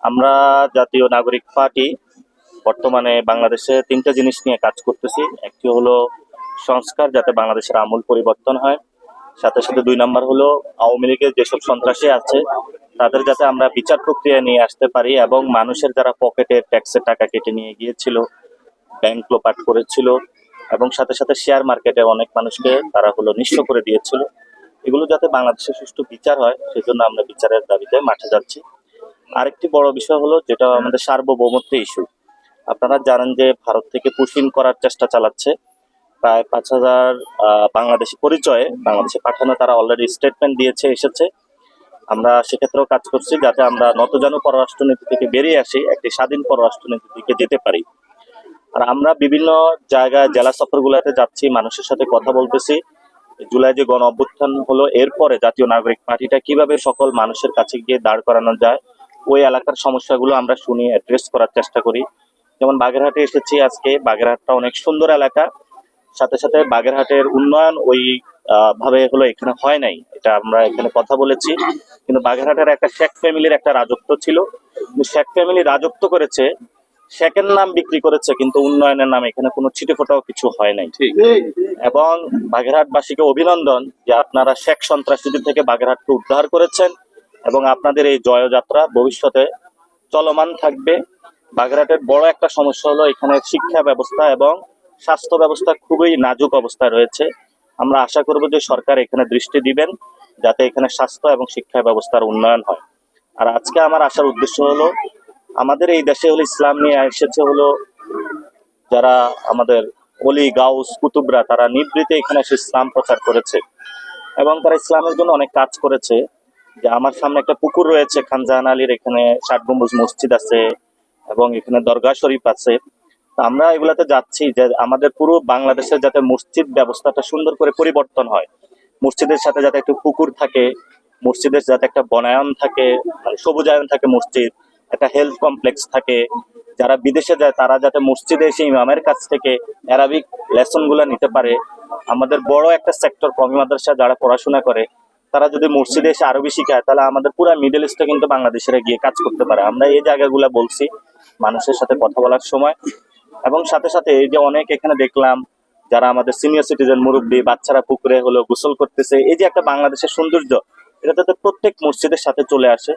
আমরা জাতীয় নাগরিক পার্টি বর্তমানে বাংলাদেশে তিনটা জিনিস নিয়ে কাজ করতেছি। একটি হলো সংস্কার, যাতে বাংলাদেশের আমূল পরিবর্তন হয়। সাথে সাথে 2 নম্বর হলো আওয়ামী লীগের যেসব সন্ত্রাসী আছে তাদের যাতে আমরা বিচার প্রক্রিয়া নিয়ে আসতে পারি, এবং মানুষের যারা পকেটের ট্যাক্সের টাকা কেটে নিয়ে গিয়েছিল, ব্যাংক লোপাট করেছিল, এবং সাথে সাথে শেয়ার মার্কেটে অনেক মানুষকে তারা নিঃস্ব করে দিয়েছিল, এগুলো যাতে বাংলাদেশে সুষ্ঠু বিচার হয় সেজন্য আমরা বিচারের দাবিতে মাঠে যাচ্ছি। আরেকটি বড় বিষয় হলো যেটা আমাদের সার্বভৌমত্ব ইস্যু। আপনারা জানেন যে ভারত থেকে পুশিং করার চেষ্টা চালাচ্ছে। প্রায় 5,000 বাংলাদেশি পরিচয়ে বাংলাদেশে পাঠানো, তারা অলরেডি স্টেটমেন্ট দিয়েছে, এসেছে। আমরা সেক্ষেত্রেও কাজ করছি যাতে আমরা নতজানু পররাষ্ট্রনীতি থেকে বেরিয়ে আসি, একটি স্বাধীন পররাষ্ট্রনীতির দিকে যেতে পারি। আর আমরা বিভিন্ন জায়গায় জেলা সফরগুলোতে যাচ্ছি, মানুষের সাথে কথা বলতেছি। জুলাই যে গণ অভ্যুত্থান হলো, এরপরে জাতীয় নাগরিক পার্টিটা কিভাবে সকল মানুষের কাছে গিয়ে দাঁড় করানো যায়, ওই এলাকার সমস্যাগুলো আমরা শুনি, অ্যাড্রেস করার চেষ্টা করি। যেমন বাগেরহাটে এসেছি আজকে, বাগেরহাটটা অনেক সুন্দর এলাকা। সাথে সাথে বাগেরহাটের উন্নয়ন ওই ভাবে এখানে হয় নাই, এটা আমরা এখানে কথা বলেছি। কিন্তু বাগেরহাটের একটা শেখ ফ্যামিলির একটা রাজত্ব ছিল, শেখ ফ্যামিলি রাজত্ব করেছে, শেখের নাম বিক্রি করেছে, কিন্তু উন্নয়নের নাম এখানে কোনো ছিটেফোঁটাও কিছু হয় নাই। এবং বাগেরহাটবাসীকে অভিনন্দন যে আপনারা শেখ সন্ত্রাসীদের থেকে বাগেরহাটকে উদ্ধার করেছেন, এবং আপনাদের এই জয়যাত্রা ভবিষ্যতে চলমান থাকবে। বাগেরহাটের বড় একটা সমস্যা হলো এখানে শিক্ষা ব্যবস্থা এবং স্বাস্থ্য ব্যবস্থা খুবই নাজুক অবস্থায় রয়েছে। আমরা আশা করব যে সরকার এখানে দৃষ্টি দিবেন যাতে এখানে স্বাস্থ্য এবং শিক্ষা ব্যবস্থার উন্নয়ন হয়। আর আজকে আমার আসার উদ্দেশ্য হলো, আমাদের এই দেশে ইসলাম নিয়ে এসেছে যারা আমাদের অলি গাউস কুতুবরা, তারা নিবৃতে এখানে এসে ইসলাম প্রচার করেছে এবং তারা ইসলামের জন্য অনেক কাজ করেছে। যে আমার সামনে একটা পুকুর রয়েছে খানজাহান আলীর, এখানে 60 গম্বুজ মসজিদ আছে এবং এখানে দরগা শরীফ আছে। আমরা এগুলাতে যাচ্ছি যে আমাদের পুরো বাংলাদেশের যাতে মসজিদ ব্যবস্থাটা সুন্দর করে পরিবর্তন হয়, মসজিদের সাথে যাতে একটু পুকুর থাকে, মসজিদের যাতে একটা বনায়ন থাকে, মানে সবুজায়ন থাকে, মসজিদ একটা হেলথ কমপ্লেক্স থাকে। যারা বিদেশে যায় তারা যাতে মসজিদে এসে ইমামের কাছ থেকে অ্যারাবিক লেসন গুলা নিতে পারে। আমাদের বড় একটা সেক্টর কওমি মাদ্রাসা যারা পড়াশোনা করে, তারা যদি মসজিদে এসে আরবি শিখায়, তাহলে আমাদের পুরো মিডল ইস্টে কিন্তু বাংলাদেশিরা গিয়ে কাজ করতে পারে। আমরা এই জায়গাগুলা বলছি মানুষের সাথে কথা বলার সময়। এবং সাথে সাথে এই যে অনেক এখানে দেখলাম যারা আমাদের সিনিয়র সিটিজেন, মুরব্বী, বাচ্চারা পুকুরে গোসল করতেছে, এই যে একটা বাংলাদেশের সৌন্দর্য, এটা যাতে প্রত্যেক মসজিদের সাথে চলে আসে,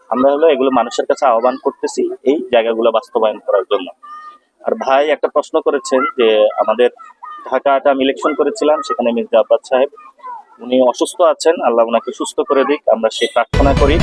আমরা এগুলো মানুষের কাছে আহ্বান করতেছি এই জায়গাগুলো বাস্তবায়ন করার জন্য। আর ভাই একটা প্রশ্ন করেছেন যে আমাদের ঢাকাটা আমি ইলেকশন করেছিলাম, সেখানে মির্জা আব্বাস সাহেব উনি অসুস্থ আছেন, আল্লাহ ওনাকে সুস্থ করে দিক, আমরা সে প্রার্থনা করি।